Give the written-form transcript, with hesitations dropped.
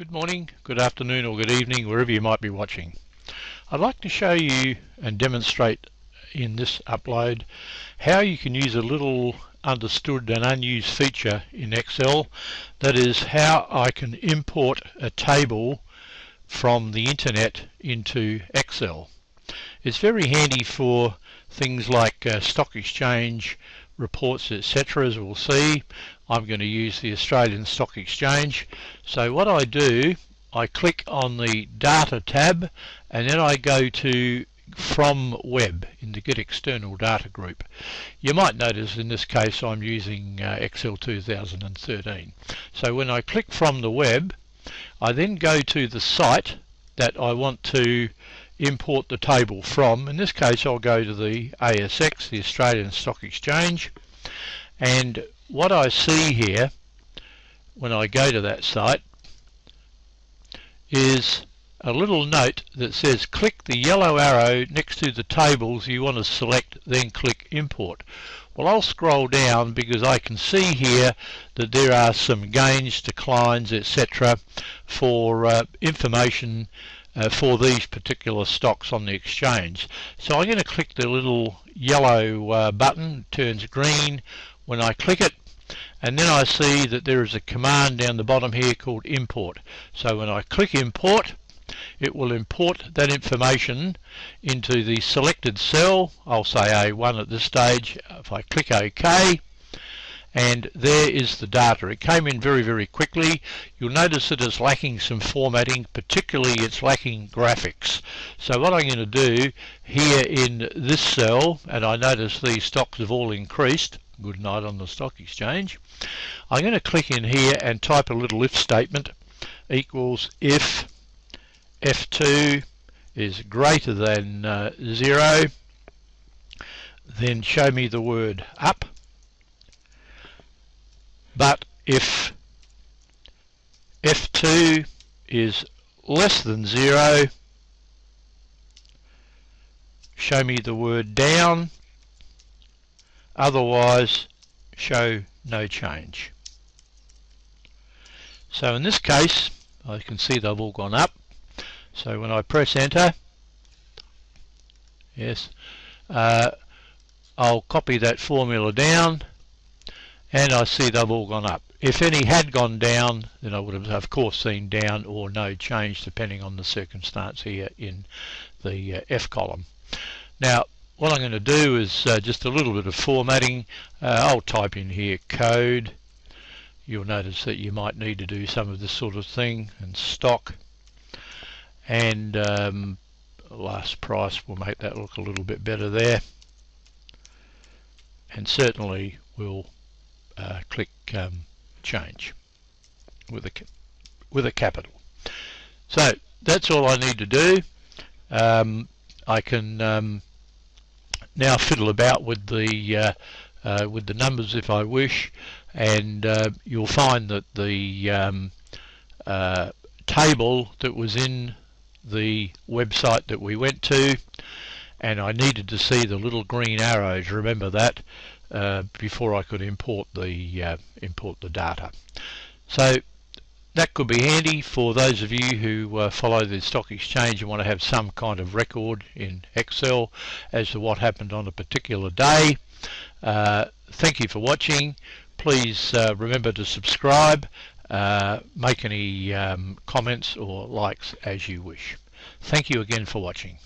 Good morning, good afternoon or good evening, wherever you might be watching. I'd like to show you and demonstrate in this upload how you can use a little understood and unused feature in Excel. That is how I can import a table from the internet into Excel. It's very handy for things like stock exchange reports, etc. As we'll see, I'm going to use the Australian Stock Exchange. So what I do, I click on the Data tab and then I go to From Web in the Get External Data group. You might notice in this case I'm using Excel 2013. So when I click From the Web, I then go to the site that I want to import the table from. In this case I'll go to the ASX, the Australian Stock Exchange, and what I see here when I go to that site is a little note that says click the yellow arrow next to the tables you want to select, then click import. Well, I'll scroll down because I can see here that there are some gains, declines, etc. for information for these particular stocks on the exchange. So I'm going to click the little yellow button, it turns green when I click it, and then I see that there is a command down the bottom here called import. So when I click import, it will import that information into the selected cell. I'll say A1 at this stage. If I click OK, and there is the data. It came in very quickly. You'll notice that it's lacking some formatting, particularly it's lacking graphics. So what I'm going to do here in this cell, and I notice these stocks have all increased, good night on the stock exchange, I'm going to click in here and type a little if statement equals if F2 is greater than 0, then show me the word up. But if F2 is less than 0, show me the word down. Otherwise, show no change. So in this case, I can see they've all gone up. So when I press enter, yes, I'll copy that formula down, and I see they've all gone up. If any had gone down, then I would have of course seen down or no change depending on the circumstance here in the F column. Now what I'm going to do is just a little bit of formatting. I'll type in here code. You'll notice that you might need to do some of this sort of thing, and stock, and last price will make that look a little bit better there, and certainly we'll click change with a capital. So that's all I need to do. I can now fiddle about with the numbers if I wish, and you'll find that the table that was in the website that we went to, and I needed to see the little green arrows, remember that, before I could import the data. So that could be handy for those of you who follow the stock exchange and want to have some kind of record in Excel as to what happened on a particular day. Thank you for watching. Please remember to subscribe, make any comments or likes as you wish. Thank you again for watching.